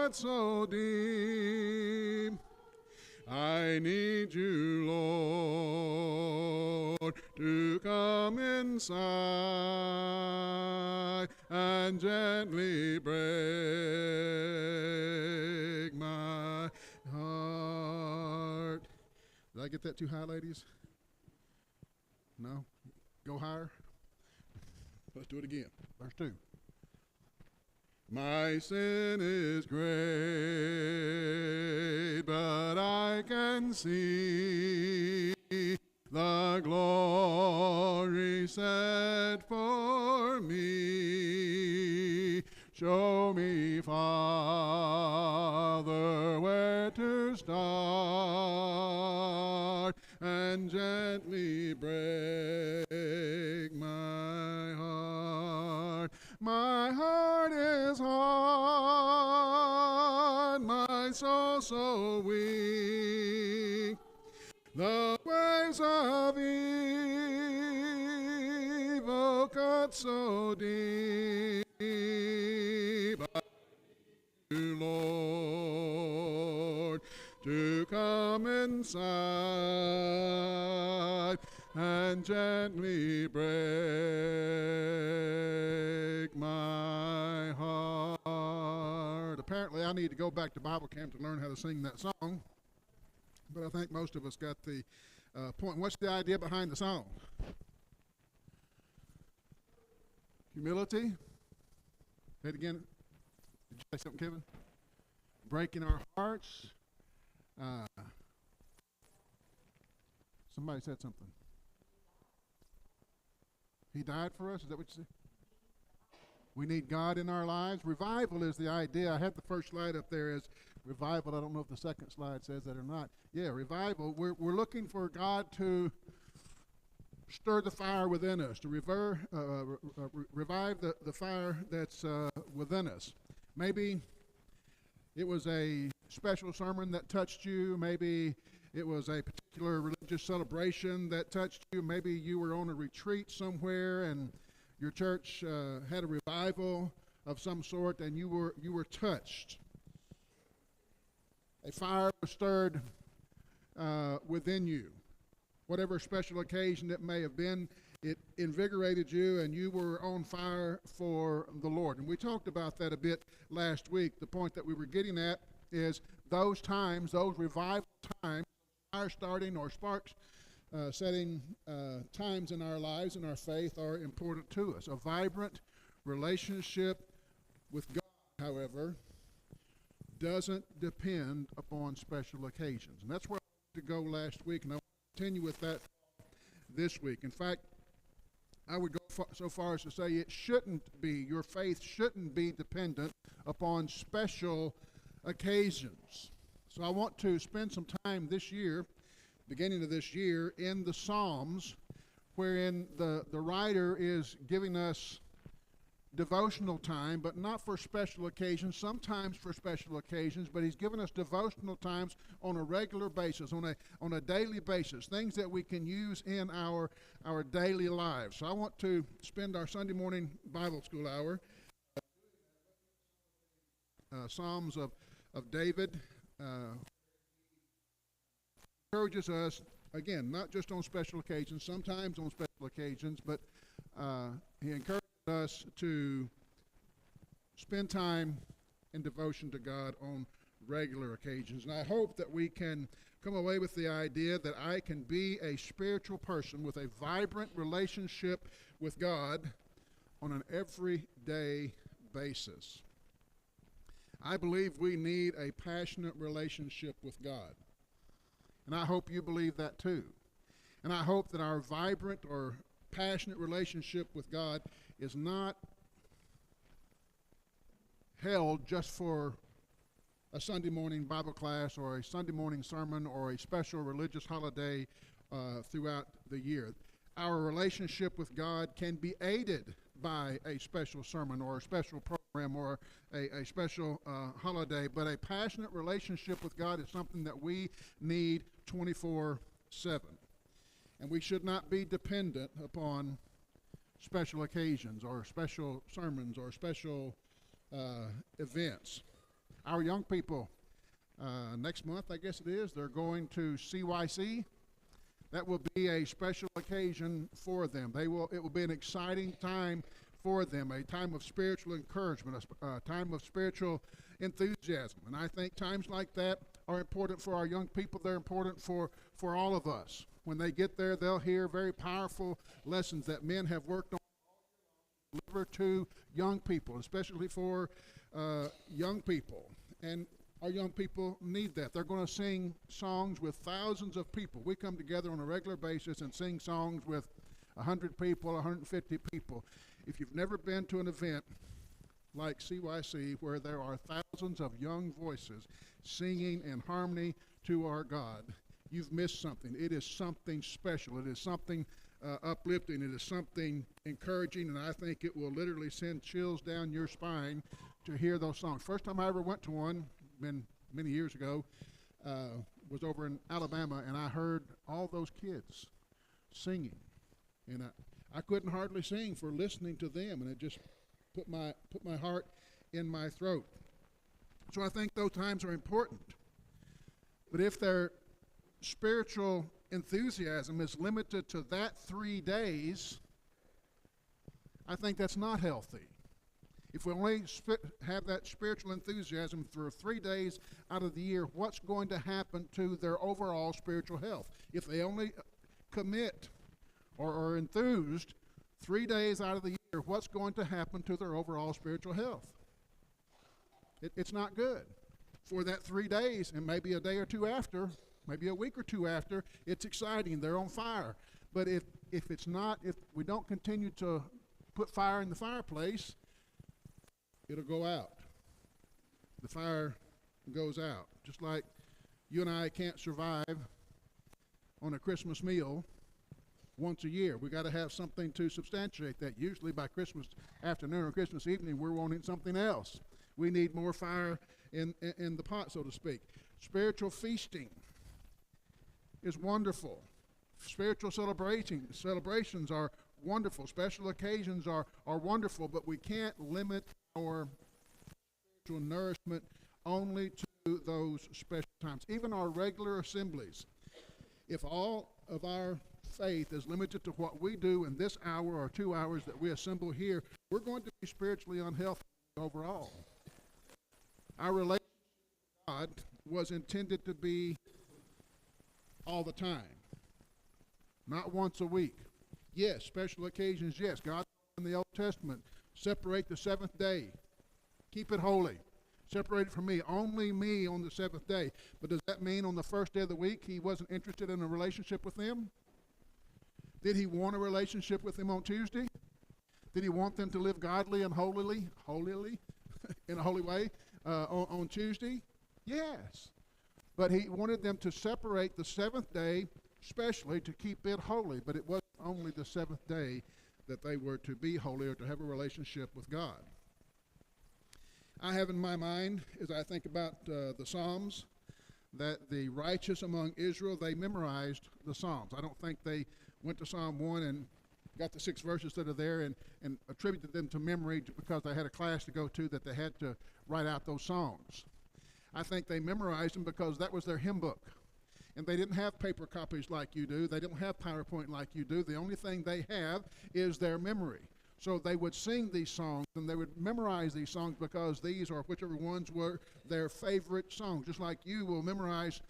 cut so deep. I need you, Lord, to come inside and gently break my heart. Did I get that too high, ladies? No? Go higher? Let's do it again. Verse 2. My sin is great, but I can see the glory set for me. Show me, Father, where to start and gently break my heart. My heart is hard, my soul so weak. The ways of evil cut so deep. I need you, Lord, to come inside and gently break my heart. Apparently, I need to go back to Bible camp to learn how to sing that song, but I think most of us got the point. What's the idea behind the song? Humility. Say it again. Did you say something, Kevin? Breaking our hearts. Somebody said something. He died for us? Is that what you said? We need God in our lives. Revival is the idea. I had the first slide up there as revival. I don't know if the second slide says that or not. Yeah, revival. We're looking for God to stir the fire within us, to revive the fire that's within us. Maybe it was a special sermon that touched you. Maybe it was a particular religious celebration that touched you. Maybe you were on a retreat somewhere and your church had a revival of some sort and you were touched. A fire was stirred within you. Whatever special occasion it may have been, it invigorated you and you were on fire for the Lord. And we talked about that a bit last week. The point that we were getting at is those times, those revival times, fire starting or sparks setting times in our lives and our faith are important to us. A vibrant relationship with God, however, doesn't depend upon special occasions. And that's where I wanted to go last week, and I want to continue with that this week. In fact, I would go so far as to say your faith shouldn't be dependent upon special occasions. So I want to spend some time this year, beginning of this year, in the Psalms, wherein the writer is giving us devotional time, but not for special occasions, sometimes for special occasions, but he's given us devotional times on a regular basis, on a daily basis, things that we can use in our daily lives. So I want to spend our Sunday morning Bible school hour Psalms of David. Encourages us, again, not just on special occasions, sometimes on special occasions, but he encourages us to spend time in devotion to God on regular occasions. And I hope that we can come away with the idea that I can be a spiritual person with a vibrant relationship with God on an everyday basis. I believe we need a passionate relationship with God. And I hope you believe that too. And I hope that our vibrant or passionate relationship with God is not held just for a Sunday morning Bible class or a Sunday morning sermon or a special religious holiday throughout the year. Our relationship with God can be aided by a special sermon or a special program or a special holiday, but a passionate relationship with God is something that we need 24/7. And we should not be dependent upon special occasions or special sermons or special events. Our young people, next month, I guess it is, they're going to CYC. That will be a special occasion for them. It will be an exciting time for them, a time of spiritual encouragement, a time of spiritual enthusiasm. And I think times like that are important for our young people. They're important for all of us. When they get there, they'll hear very powerful lessons that men have worked on to deliver to young people, especially for young people. And our young people need that. They're going to sing songs with thousands of people. We come together on a regular basis and sing songs with 100 people, 150 people. If you've never been to an event like CYC where there are thousands of young voices singing in harmony to our God, you've missed something. It is something special. It is something uplifting. It is something encouraging, and I think it will literally send chills down your spine to hear those songs. First time I ever went to one, been many years ago, was over in Alabama, and I heard all those kids singing, and I couldn't hardly sing for listening to them, and it just put my heart in my throat. So I think those times are important. But if their spiritual enthusiasm is limited to that 3 days, I think that's not healthy. If we only have that spiritual enthusiasm for 3 days out of the year, what's going to happen to their overall spiritual health? If they only commit or are enthused 3 days out of the year, what's going to happen to their overall spiritual health? It's not good. For that 3 days, and maybe a day or two after, maybe a week or two after, it's exciting. They're on fire. But if we don't continue to put fire in the fireplace, it'll go out. The fire goes out. Just like you and I can't survive on a Christmas meal once a year. We got to have something to substantiate that. Usually by Christmas afternoon or Christmas evening, we're wanting something else. We need more fire in the pot, so to speak. Spiritual is wonderful. Spiritual celebrations are wonderful. Special occasions are wonderful, but we can't limit our spiritual nourishment only to those special times. Even our regular assemblies, if all of our faith is limited to what we do in this hour or 2 hours that we assemble here, we're going to be spiritually unhealthy overall. Our relationship with God was intended to be all the time, not once a week. Yes, special occasions, yes. God in the Old Testament, separate the seventh day. Keep it holy. Separate it from me. Only me on the seventh day. But does that mean on the first day of the week he wasn't interested in a relationship with them? Did he want a relationship with them on Tuesday? Did he want them to live godly and holily in a holy way on Tuesday? Yes. But he wanted them to separate the seventh day especially to keep it holy. But it wasn't only the seventh day that they were to be holy or to have a relationship with God. I have in my mind, as I think about the Psalms, that the righteous among Israel, they memorized the Psalms. I don't think they went to Psalm 1 and got the 6 verses that are there and attributed them to memory because they had a class to go to that they had to write out those songs. I think they memorized them because that was their hymn book. And they didn't have paper copies like you do. They don't have PowerPoint like you do. The only thing they have is their memory. So they would sing these songs and they would memorize these songs because these or whichever ones were their favorite songs. Just like you will memorize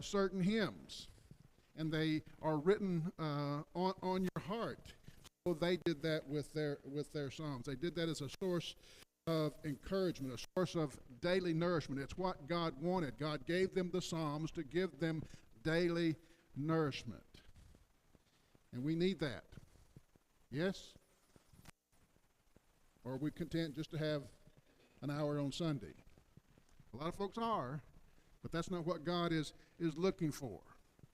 certain hymns. And they are written on your heart. So they did that with their psalms. They did that as a source of encouragement, a source of daily nourishment. It's what God wanted. God gave them the Psalms to give them daily nourishment. And we need that. Yes? Or are we content just to have an hour on Sunday? A lot of folks are, but that's not what God is looking for.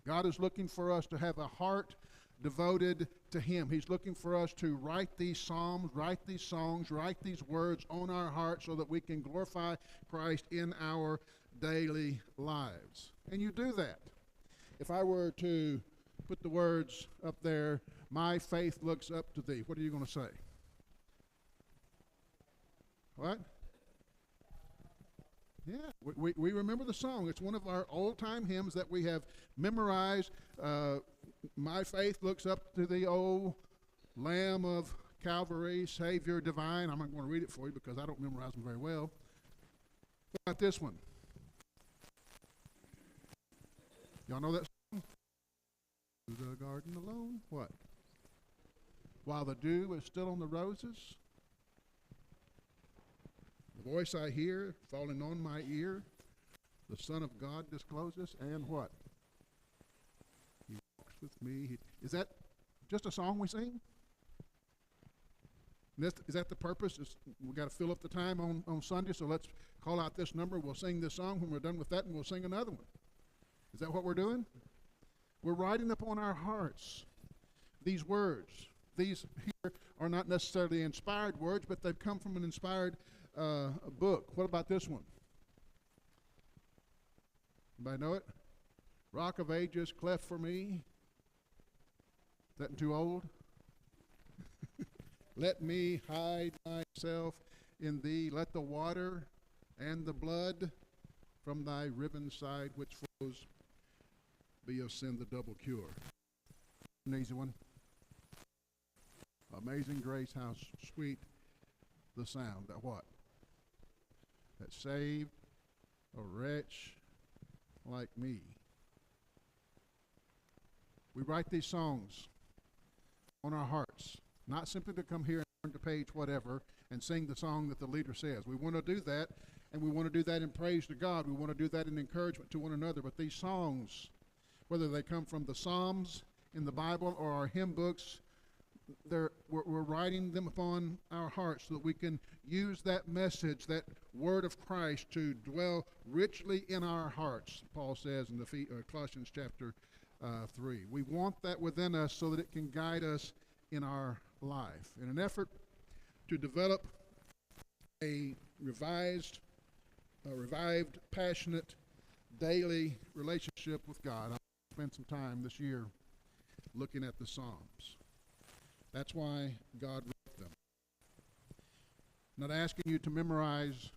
God is looking for us to have a heart devoted to Him. He's looking for us to write these psalms, write these songs, write these words on our heart so that we can glorify Christ in our daily lives. And you do that. If I were to put the words up there, my faith looks up to thee, what are you going to say? What? Yeah, we remember the song. It's one of our old-time hymns that we have memorized. My faith looks up to the old Lamb of Calvary, Savior divine. I'm not going to read it for you because I don't memorize them very well. What about this one? Y'all know that song? To the garden alone. What? While the dew is still on the roses. The voice I hear falling on my ear, the Son of God discloses, and what? He walks with me. Is that just a song we sing? Is that the purpose? We got to fill up the time on Sunday, so let's call out this number. We'll sing this song. When we're done with that, and we'll sing another one. Is that what we're doing? We're writing upon our hearts these words. These here are not necessarily inspired words, but they've come from an inspired book. What about this one? Anybody know it? Rock of Ages, cleft for me. Is that too old? Let me hide myself in thee. Let the water and the blood from thy riven side which flows be of sin the double cure. An easy one. Amazing grace, how sweet the sound. That what? That saved a wretch like me. We write these songs on our hearts, not simply to come here and turn to page whatever and sing the song that the leader says. We want to do that, and we want to do that in praise to God. We want to do that in encouragement to one another. But these songs, whether they come from the Psalms in the Bible or our hymn books, we're writing them upon our hearts so that we can use that message, that word of Christ, to dwell richly in our hearts, Paul says in Colossians chapter 3. We want that within us so that it can guide us in our life. In an effort to develop a revived, passionate, daily relationship with God, I'll spend some time this year looking at the Psalms. That's why God wrote them. I'm not asking you to memorize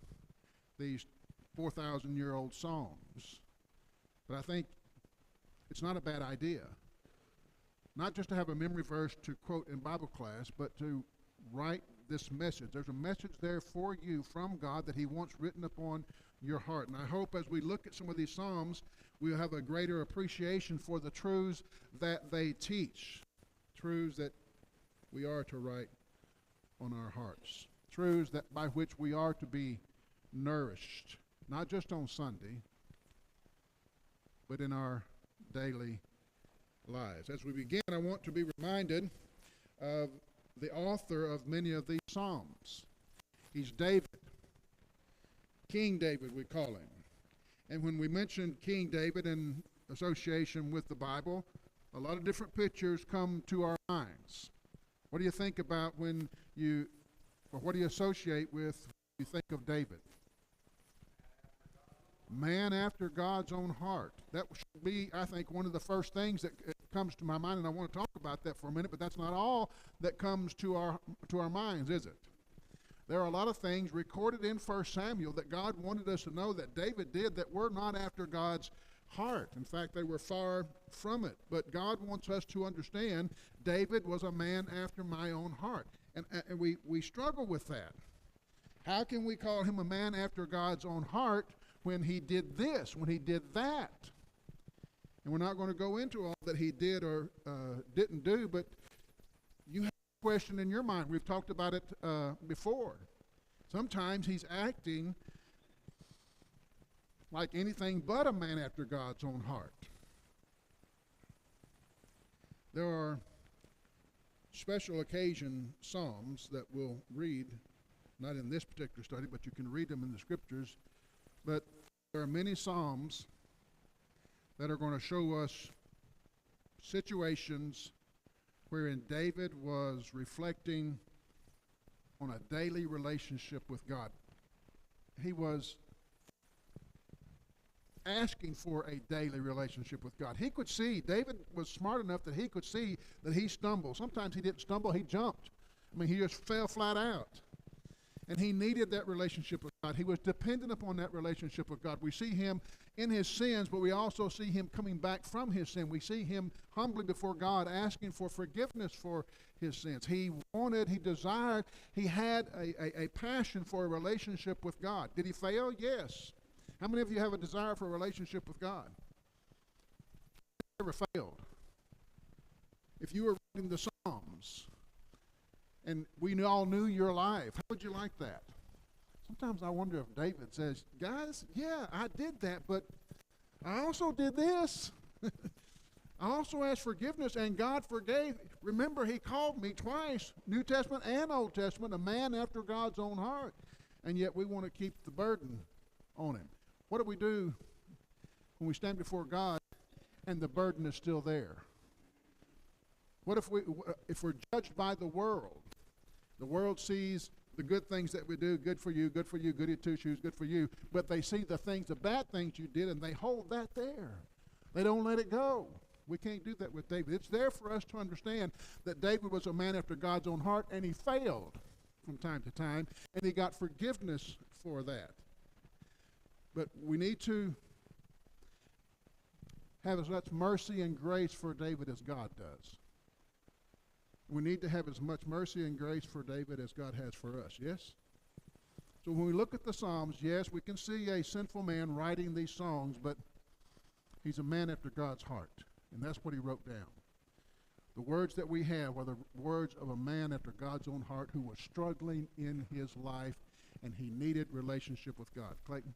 these 4,000-year-old Psalms, but I think it's not a bad idea. Not just to have a memory verse to quote in Bible class, but to write this message. There's a message there for you from God that He wants written upon your heart. And I hope as we look at some of these Psalms, we'll have a greater appreciation for the truths that they teach. Truths that we are to write on our hearts. Truths that by which we are to be nourished, not just on Sunday, but in our daily lives. As we begin, I want to be reminded of the author of many of these Psalms. He's David. King David, we call him. And when we mention King David in association with the Bible, a lot of different pictures come to our minds. What do you think about what do you associate with when you think of David? Man after God's own heart. That should be, I think, one of the first things that comes to my mind, and I want to talk about that for a minute, but that's not all that comes to our minds, is it? There are a lot of things recorded in 1 Samuel that God wanted us to know that David did that were not after God's heart. In fact, they were far from it. But God wants us to understand David was a man after my own heart. And we struggle with that. How can we call him a man after God's own heart when he did this, when he did that? And we're not going to go into all that he did or didn't do, but you have a question in your mind. We've talked about it before. Sometimes he's acting like anything but a man after God's own heart. There are special occasion psalms that we'll read, not in this particular study, but you can read them in the scriptures. But there are many psalms that are going to show us situations wherein David was reflecting on a daily relationship with God. He was asking for a daily relationship with God. He could see, David was smart enough that he could see that he stumbled. Sometimes he didn't stumble, he jumped. I mean, he just fell flat out. And he needed that relationship with God. He was dependent upon that relationship with God. We see him in his sins, but we also see him coming back from his sin. We see him humbly before God, asking for forgiveness for his sins. He wanted, he desired, he had a passion for a relationship with God. Did he fail? Yes. How many of you have a desire for a relationship with God? Never failed. If you were reading the Psalms and we all knew your life, how would you like that? Sometimes I wonder if David says, guys, yeah, I did that, but I also did this. I also asked forgiveness, and God forgave. Remember, he called me twice, New Testament and Old Testament, a man after God's own heart. And yet we want to keep the burden on him. What do we do when we stand before God and the burden is still there? What if we're judged by the world? The world sees the good things that we do, good for you, goody two shoes, good for you. But they see the things, the bad things you did, and they hold that there. They don't let it go. We can't do that with David. It's there for us to understand that David was a man after God's own heart, and he failed from time to time, and he got forgiveness for that. But we need to have as much mercy and grace for David as God does. We need to have as much mercy and grace for David as God has for us, yes? So when we look at the Psalms, yes, we can see a sinful man writing these songs, but he's a man after God's heart, and that's what he wrote down. The words that we have are the words of a man after God's own heart who was struggling in his life, and he needed relationship with God. Clayton?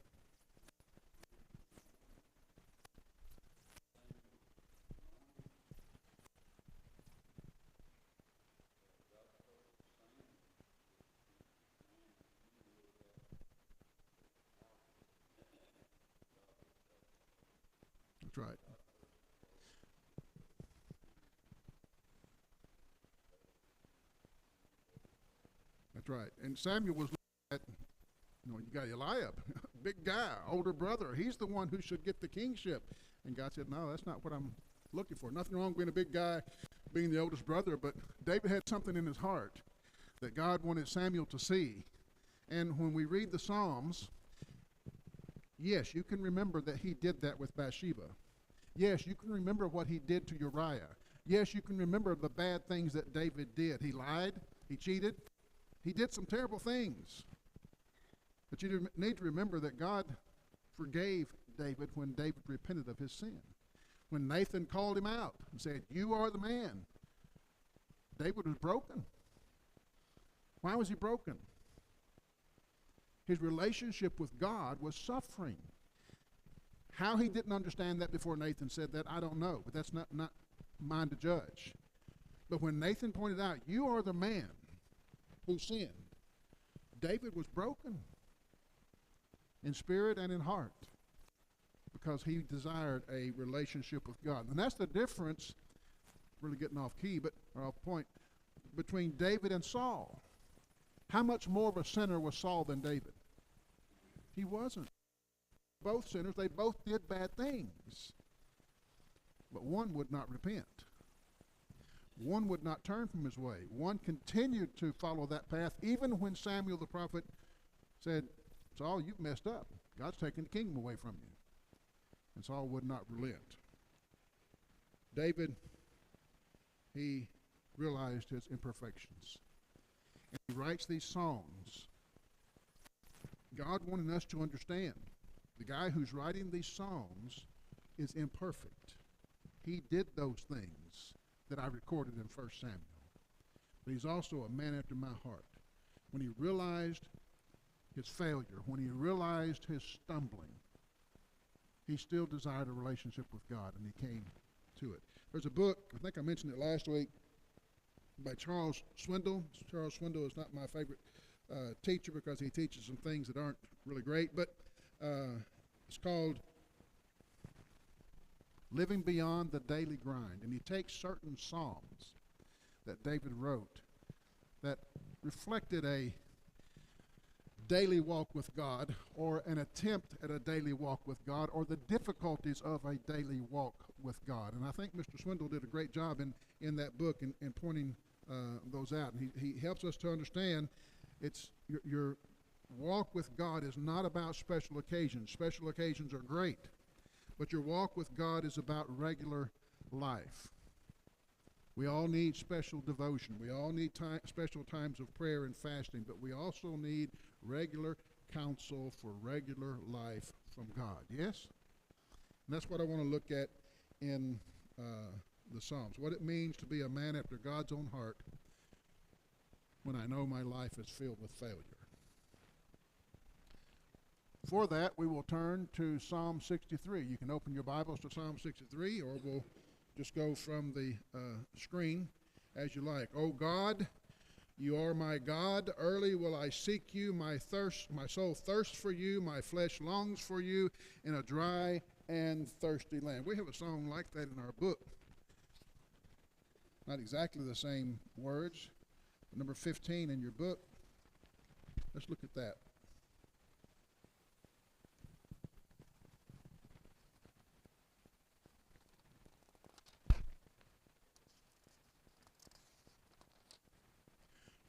That's right. That's right. And Samuel was looking at, you got Eliab, big guy, older brother. He's the one who should get the kingship. And God said, no, that's not what I'm looking for. Nothing wrong being a big guy, being the oldest brother, but David had something in his heart that God wanted Samuel to see. And when we read the Psalms, yes, you can remember that he did that with Bathsheba. Yes, you can remember what he did to Uriah. Yes, you can remember the bad things that David did. He lied, he cheated, he did some terrible things. But you need to remember that God forgave David when David repented of his sin. When Nathan called him out and said, you are the man, David was broken. Why was he broken? His relationship with God was suffering. How he didn't understand that before Nathan said that, I don't know, but that's not mine to judge. But when Nathan pointed out, you are the man who sinned, David was broken in spirit and in heart because he desired a relationship with God. And that's the difference, really getting off key, but or off point, between David and Saul. How much more of a sinner was Saul than David? He wasn't. Both sinners, they both did bad things. But one would not repent. One would not turn from his way. One continued to follow that path, even when Samuel the prophet said, Saul, you've messed up. God's taken the kingdom away from you. And Saul would not relent. David, he realized his imperfections. And he writes these songs. God wanted us to understand the guy who's writing these songs is imperfect. He did those things that I recorded in 1 Samuel. But he's also a man after my heart. When he realized his failure, when he realized his stumbling, he still desired a relationship with God, and he came to it. There's a book, I think I mentioned it last week, by Charles Swindoll. Charles Swindoll is not my favorite teacher because he teaches some things that aren't really great, but it's called Living Beyond the Daily Grind. And he takes certain psalms that David wrote that reflected a daily walk with God, or an attempt at a daily walk with God, or the difficulties of a daily walk with God. And I think Mr. Swindoll did a great job in that book in pointing those out. And he helps us to understand it's your walk with God is not about special occasions. Special occasions are great, but your walk with God is about regular life. We all need special devotion. We all need special times of prayer and fasting, but we also need regular counsel for regular life from God. Yes? And that's what I want to look at in the Psalms. What it means to be a man after God's own heart when I know my life is filled with failure. For that, we will turn to Psalm 63. You can open your Bibles to Psalm 63, or we'll just go from the screen as you like. O God, you are my God. Early will I seek you. My soul thirsts for you. My flesh longs for you in a dry and thirsty land. We have a song like that in our book. Not exactly the same words, but number 15 in your book. Let's look at that.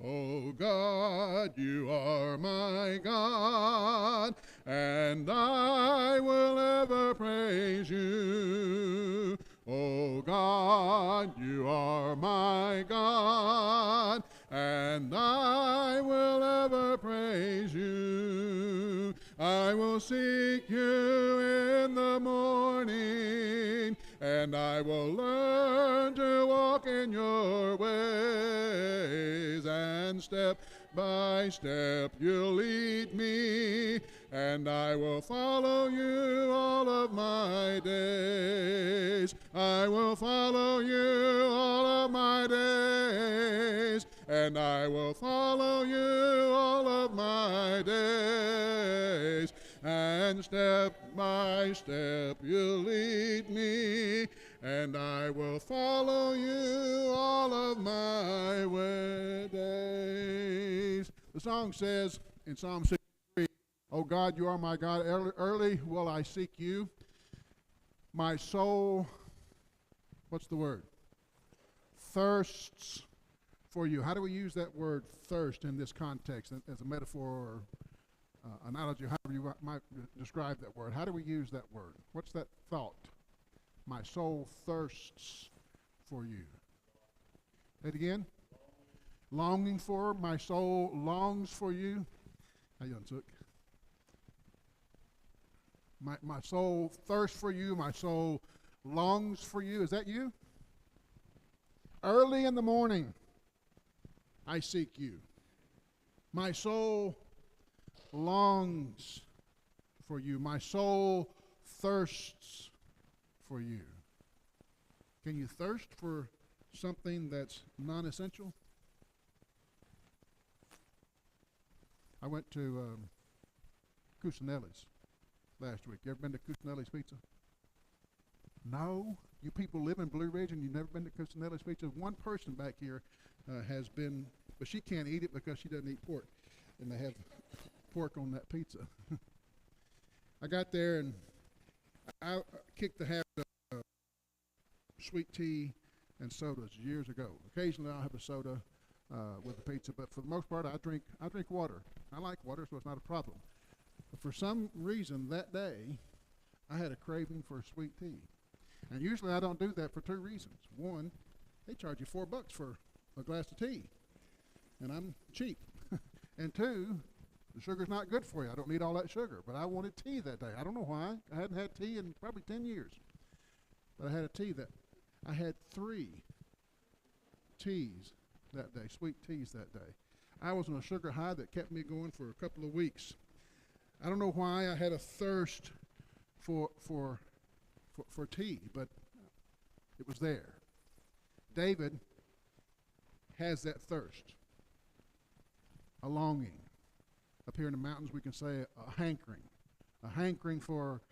O God, you are my God, and I will ever praise you. O God, you are my God, and I will ever praise you. I will seek you in the morning, and I will learn to walk in your ways, and step by step you'll lead me, and I will follow you all of my days. I will follow you all of my days, and I will follow you all of my days. And step by step you'll lead me, and I will follow you all of my days. The song says in Psalm 63, O God, you are my God. Early will I seek you. My soul, what's the word? Thirsts for you. How do we use that word thirst in this context as a metaphor or analogy, however you might describe that word? How do we use that word? What's that thought? My soul thirsts for you. Say it again. Longing for, my soul longs for you. How you doing, Took? My soul thirsts for you. My soul longs for you. Is that you? Early in the morning, I seek you. My soul longs for you. My soul thirsts for you. Can you thirst for something that's non-essential? I went to Cusinelli's last week. You ever been to Cusinelli's Pizza? No? You people live in Blue Ridge and you've never been to Cusinelli's Pizza? One person back here has been, but she can't eat it because she doesn't eat pork. And they have pork on that pizza. I got there and I kicked the habit of sweet tea and sodas years ago. Occasionally I'll have a soda with the pizza, but for the most part I drink water. I like water, so it's not a problem. But for some reason that day I had a craving for sweet tea. And usually I don't do that for two reasons. One, they charge you $4 for a glass of tea, and I'm cheap. And two, the sugar's not good for you. I don't need all that sugar. But I wanted tea that day. I don't know why. I hadn't had tea in probably 10 years. But I had a tea that I had 3 teas that day, sweet teas that day. I was on a sugar high that kept me going for a couple of weeks. I don't know why I had a thirst for tea, but it was there. David has that thirst, a longing. Up here in the mountains, we can say a hankering for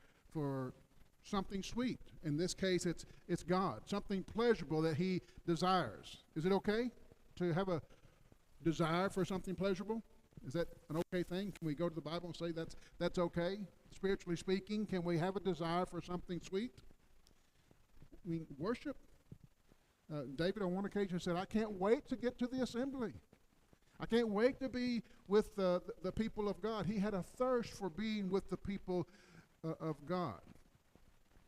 something sweet. In this case, it's God, something pleasurable that he desires. Is it okay to have a desire for something pleasurable? Is that an okay thing? Can we go to the Bible and say that's okay? Spiritually speaking, can we have a desire for something sweet? I mean, worship. David on one occasion said, I can't wait to get to the assembly. I can't wait to be with the people of God. He had a thirst for being with the people of God.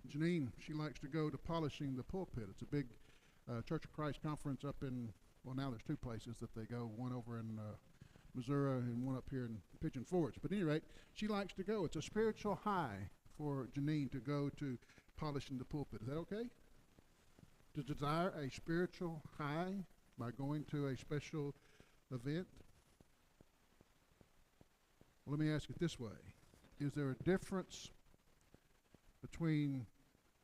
Janine, she likes to go to polishing the pulpit. It's a big Church of Christ conference up in, well, now there's two places that they go, one over in Missouri and one up here in Pigeon Forge. But at any rate, she likes to go. It's a spiritual high for Janine to go to polishing the pulpit. Is that okay? To desire a spiritual high by going to a special event? Well, let me ask it this way. Is there a difference between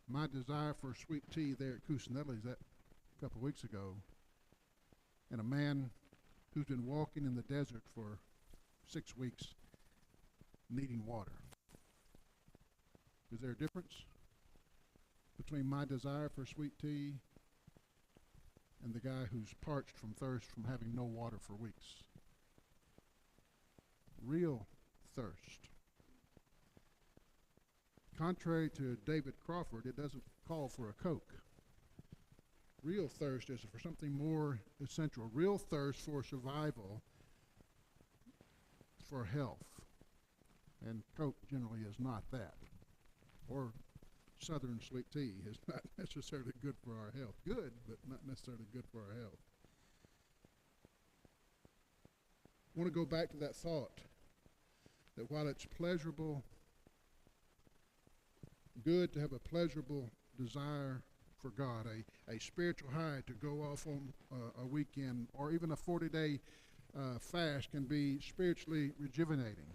my desire for sweet tea there at Cusinelli's that a couple of weeks ago and a man who's been walking in the desert for 6 weeks needing water? Is there a difference between my desire for sweet tea and the guy who's parched from thirst from having no water for weeks? Real thirst. Contrary to David Crawford, it doesn't call for a Coke. Real thirst is for something more essential. Real thirst for survival, for health. And Coke generally is not that. Or Southern sweet tea is not necessarily good for our health. Good, but not necessarily good for our health. I want to go back to that thought that while it's pleasurable, good to have a pleasurable desire for God, a spiritual high to go off on a weekend or even a 40-day fast can be spiritually rejuvenating.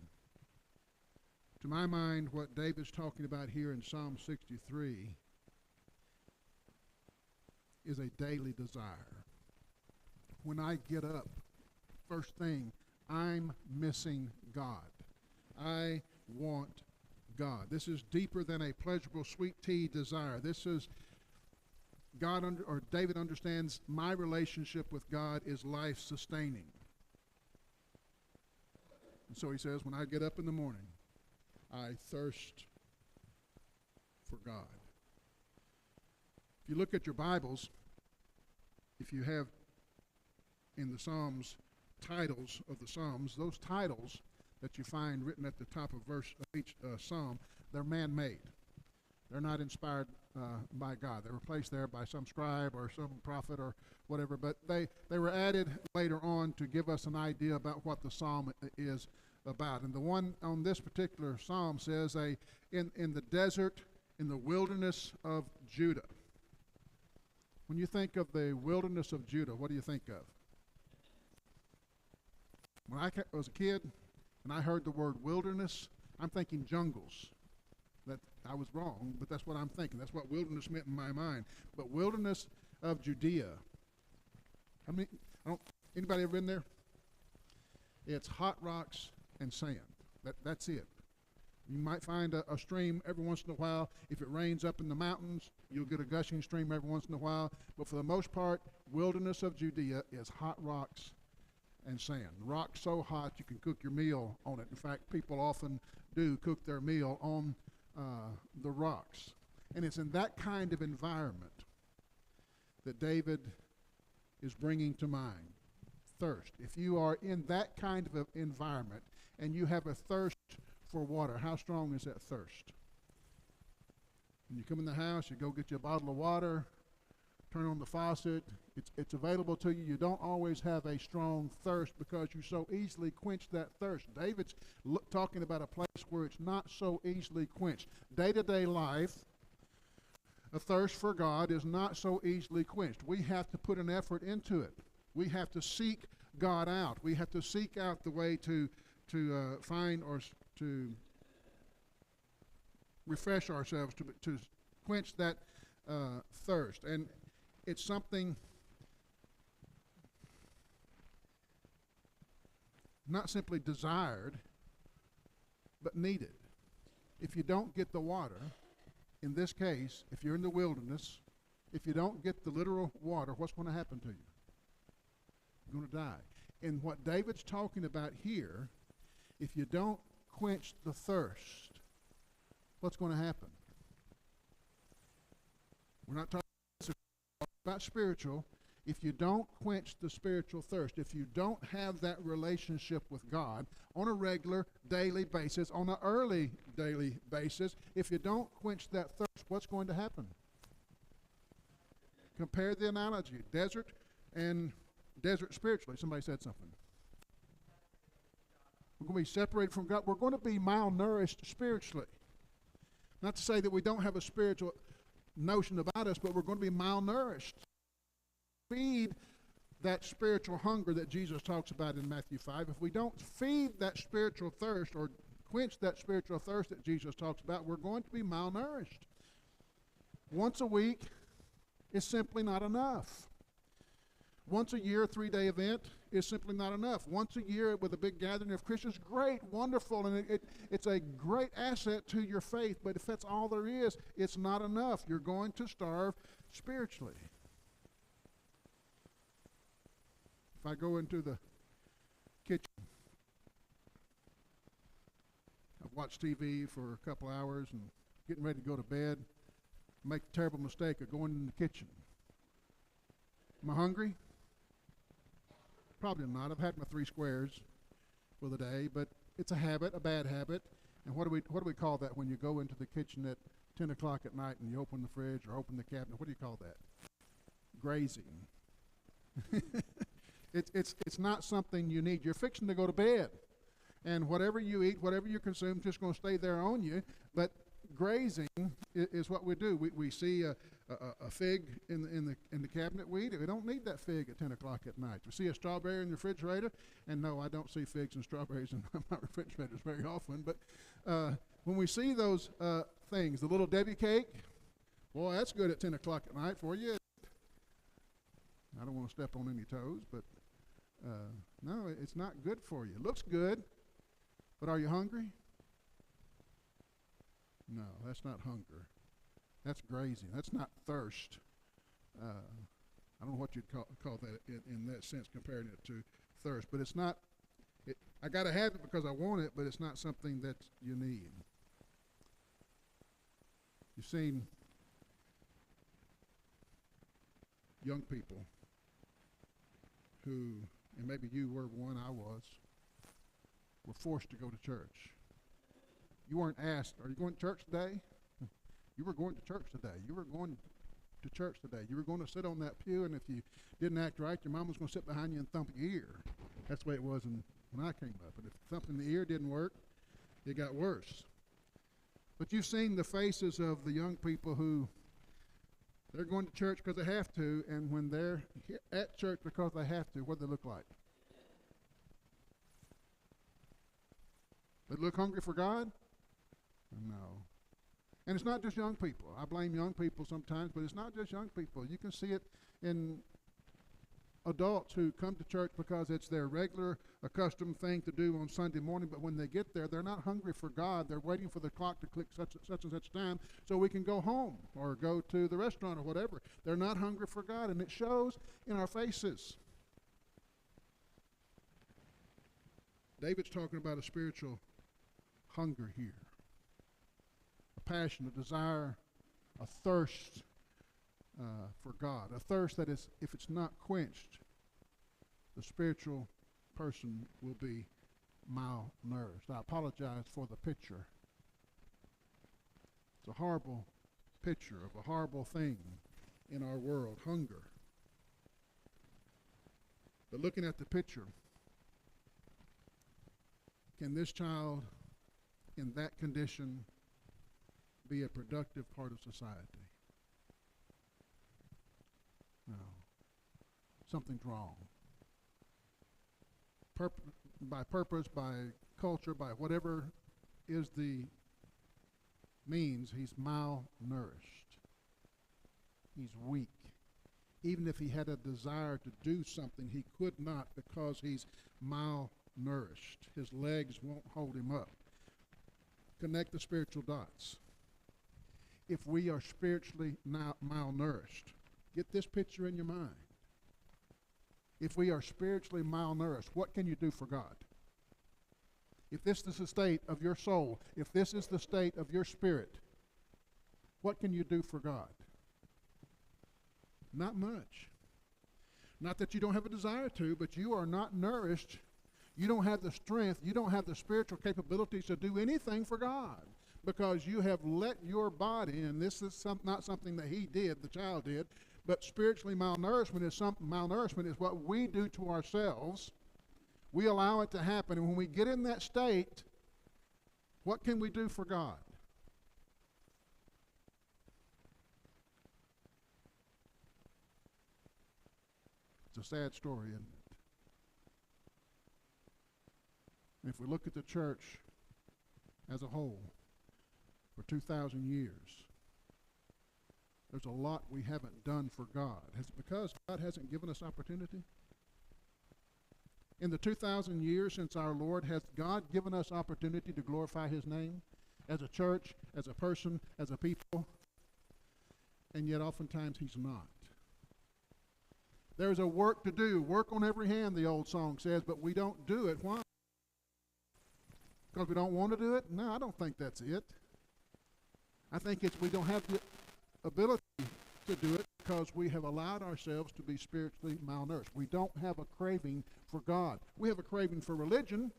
To my mind, what David's talking about here in Psalm 63 is a daily desire. When I get up, first thing, I'm missing God. I want God. This is deeper than a pleasurable sweet tea desire. This is David understands my relationship with God is life-sustaining. And so he says, when I get up in the morning, I thirst for God. If you look at your Bibles, if you have in the Psalms titles of the Psalms, those titles that you find written at the top of verse of each psalm, they're man-made. They're not inspired by God. They were placed there by some scribe or some prophet or whatever, but they were added later on to give us an idea about what the psalm is about. And the one on this particular psalm says, in the desert, in the wilderness of Judah. When you think of the wilderness of Judah, what do you think of? When I was a kid and I heard the word wilderness, I'm thinking jungles. That I was wrong, but that's what I'm thinking. That's what wilderness meant in my mind. But wilderness of Judea. Anybody ever been there? It's hot rocks and sand. That's it. You might find a stream every once in a while. If it rains up in the mountains, you'll get a gushing stream every once in a while. But for the most part, wilderness of Judea is hot rocks and sand. Rock so hot you can cook your meal on it. In fact, people often do cook their meal on the rocks. And it's in that kind of environment that David is bringing to mind thirst. If you are in that kind of environment and you have a thirst for water, how strong is that thirst? When you come in the house, you go get you a bottle of water, turn on the faucet, it's available to you. You don't always have a strong thirst because you so easily quench that thirst. David's talking about a place where it's not so easily quenched. Day-to-day life, a thirst for God is not so easily quenched. We have to put an effort into it. We have to seek God out. We have to seek out the way to find or to refresh ourselves, to quench that thirst. And it's something not simply desired, but needed. If you don't get the water, in this case, if you're in the wilderness, if you don't get the literal water, what's going to happen to you? You're going to die. And what David's talking about here, if you don't quench the thirst, what's going to happen? We're not talking about spiritual. if you don't quench the spiritual thirst, if you don't have that relationship with God on a regular daily basis, on an early daily basis, if you don't quench that thirst, what's going to happen? Compare the analogy, desert and desert spiritually. Somebody said something. We're going to be separated from God. We're going to be malnourished spiritually. Not to say that we don't have a spiritual notion about us, but we're going to be malnourished. Feed that spiritual hunger that Jesus talks about in Matthew 5. If we don't feed that spiritual thirst or quench that spiritual thirst that Jesus talks about, we're going to be malnourished. Once a week is simply not enough. Once a year, 3-day event is simply not enough. Once a year with a big gathering of Christians, great, wonderful, and it's a great asset to your faith, but if that's all there is, it's not enough. You're going to starve spiritually. If I go into the kitchen, I've watched TV for a couple hours and getting ready to go to bed, make the terrible mistake of going in the kitchen. Am I hungry? Probably not. I've had my 3 squares for the day, but it's a habit, a bad habit. And what do we call that when you go into the kitchen at 10 o'clock at night and you open the fridge or open the cabinet? What do you call that? Grazing. It's not something you need. You're fixing to go to bed, and whatever you eat, whatever you consume, is just going to stay there on you. But grazing is what we do. We see a fig in the cabinet. We eat it. We don't need that fig at 10 o'clock at night. We see a strawberry in the refrigerator, and no, I don't see figs and strawberries in my refrigerators very often. But when we see those things, the little Debbie cake, boy, that's good at 10 o'clock at night for you. I don't want to step on any toes, but no, it's not good for you. It looks good, but are you hungry? No, that's not hunger. That's grazing. That's not thirst. I don't know what you'd call that in that sense, comparing it to thirst. But it's not, I got to have it because I want it, but it's not something that you need. You've seen young people who, and maybe you were one, I was, were forced to go to church. You weren't asked, are you going to church today? You were going to church today. You were going to church today. You were going to sit on that pew, and if you didn't act right, your mom was going to sit behind you and thump your ear. That's the way it was when I came up. And if thumping the ear didn't work, it got worse. But you've seen the faces of the young people who, they're going to church because they have to, and when they're at church because they have to, what do they look like? They look hungry for God? No. And it's not just young people. I blame young people sometimes, but it's not just young people. You can see it in adults who come to church because it's their regular, accustomed thing to do on Sunday morning, but when they get there, they're not hungry for God. They're waiting for the clock to click such and such time so we can go home or go to the restaurant or whatever. They're not hungry for God, and it shows in our faces. David's talking about a spiritual hunger here. A passion, a desire, a thirst for God. A thirst that is, if it's not quenched, the spiritual person will be malnourished. I apologize for the picture. It's a horrible picture of a horrible thing in our world, hunger. But looking at the picture, can this child in that condition be a productive part of society? No. Something's wrong. By purpose, by culture, by whatever is the means, he's malnourished. He's weak. Even if he had a desire to do something, he could not because he's malnourished. His legs won't hold him up. Connect the spiritual dots. If we are spiritually malnourished, get this picture in your mind. If we are spiritually malnourished, what can you do for God? If this is the state of your soul, if this is the state of your spirit, what can you do for God? Not much. Not that you don't have a desire to, but you are not nourished. You don't have the strength. You don't have the spiritual capabilities to do anything for God because you have let your body, and this is not something that he did, the child did, but spiritually malnourishment is what we do to ourselves. We allow it to happen, and when we get in that state, what can we do for God? It's a sad story, isn't it? And if we look at the church as a whole for 2,000 years, there's a lot we haven't done for God. Is it because God hasn't given us opportunity? In the 2,000 years since our Lord, has God given us opportunity to glorify his name as a church, as a person, as a people? And yet oftentimes he's not. There's a work to do. Work on every hand, the old song says, but we don't do it. Why? Because we don't want to do it? No, I don't think that's it. I think it's we don't have the ability to do it because we have allowed ourselves to be spiritually malnourished. We don't have a craving for God. We have a craving for religion,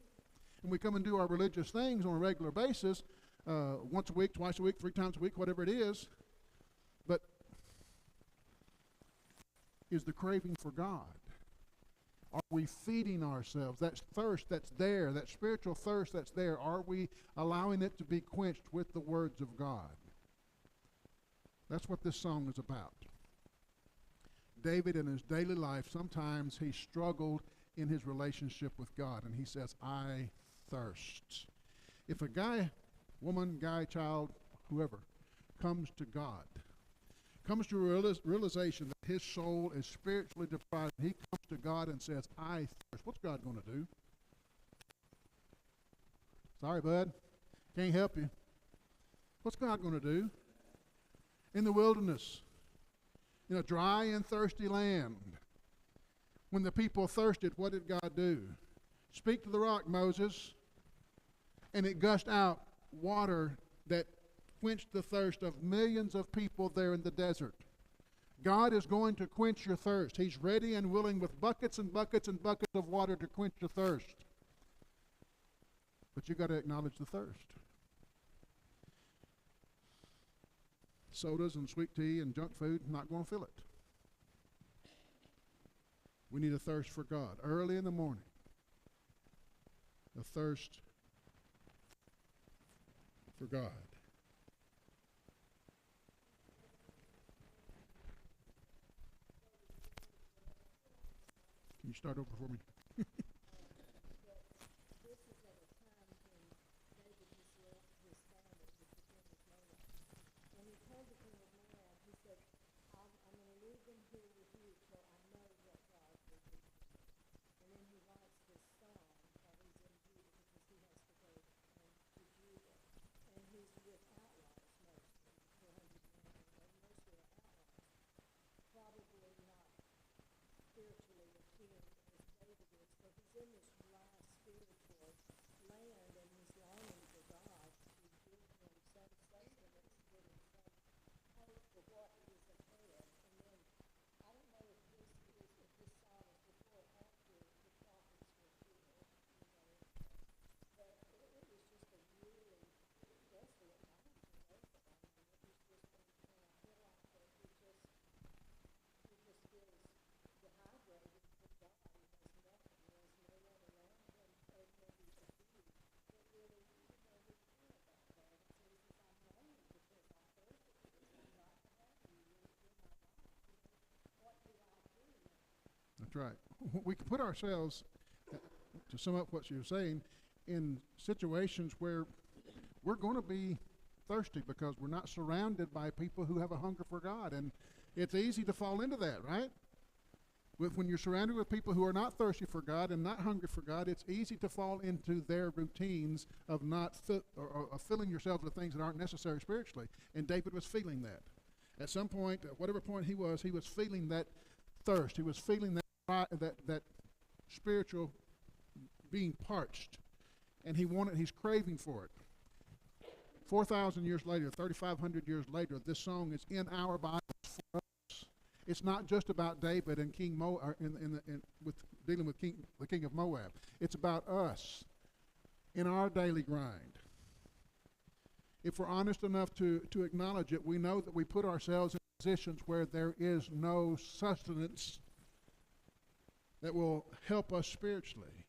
and we come and do our religious things on a regular basis, once a week, twice a week, 3 times a week, whatever it is. But is the craving for God? Are we feeding ourselves? That thirst that's there, that spiritual thirst that's there, are we allowing it to be quenched with the words of God? That's what this song is about. David in his daily life, sometimes he struggled in his relationship with God, and he says, I thirst. If a guy, woman, guy, child, whoever, comes to God, comes to a realization that his soul is spiritually deprived, he comes to God and says, I thirst. What's God going to do? Sorry, bud. Can't help you. What's God going to do? In the wilderness, in a dry and thirsty land, when the people thirsted, what did God do? Speak to the rock, Moses, and it gushed out water that quenched the thirst of millions of people there in the desert. God is going to quench your thirst. He's ready and willing with buckets and buckets and buckets of water to quench your thirst. But you've got to acknowledge the thirst. Sodas and sweet tea and junk food, not going to fill it. We need a thirst for God. Early in the morning, a thirst for God. Can you start over for me? That's right. We can put ourselves, to sum up what you're saying, in situations where we're going to be thirsty because we're not surrounded by people who have a hunger for God. And it's easy to fall into that, right? When you're surrounded with people who are not thirsty for God and not hungry for God, it's easy to fall into their routines of not filling yourselves with things that aren't necessary spiritually. And David was feeling that. At some point, at whatever point he was feeling that thirst. He was feeling that spiritual being parched, and he's craving for it. 4,000 years later, 3,500 years later, this song is in our Bibles for us. It's not just about David and King with dealing with the king of Moab. It's about us in our daily grind. If we're honest enough to acknowledge it, we know that we put ourselves in positions where there is no sustenance that will help us spiritually.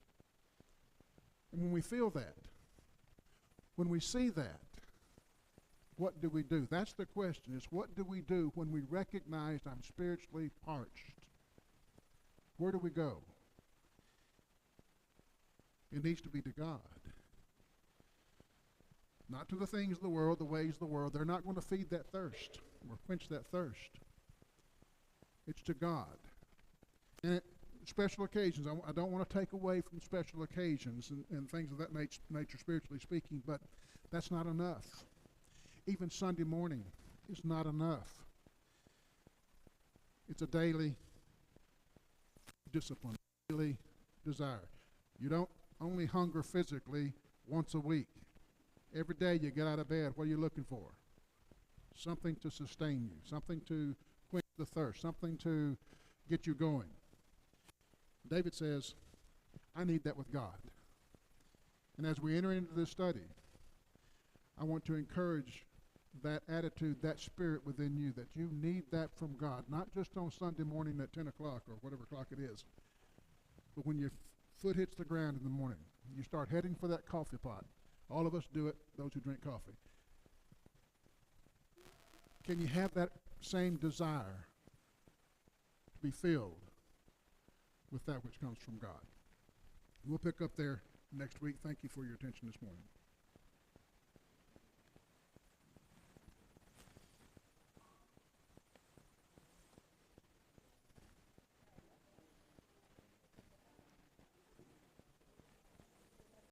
And when we feel that, when we see that, what do we do? That's the question, is what do we do when we recognize I'm spiritually parched? Where do we go? It needs to be to God. Not to the things of the world, the ways of the world. They're not going to feed that thirst or quench that thirst. It's to God. And special occasions, I don't want to take away from special occasions and things of that nature, spiritually speaking, but that's not enough. Even Sunday morning is not enough. It's a daily discipline, daily desire. You don't only hunger physically once a week. Every day you get out of bed, what are you looking for? Something to sustain you, something to quench the thirst, something to get you going. David says, I need that with God. And as we enter into this study, I want to encourage that attitude, that spirit within you, that you need that from God, not just on Sunday morning at 10 o'clock or whatever clock it is, but when your foot hits the ground in the morning, you start heading for that coffee pot. All of us do it, those who drink coffee. Can you have that same desire to be filled with that which comes from God? We'll pick up there next week. Thank you for your attention this morning.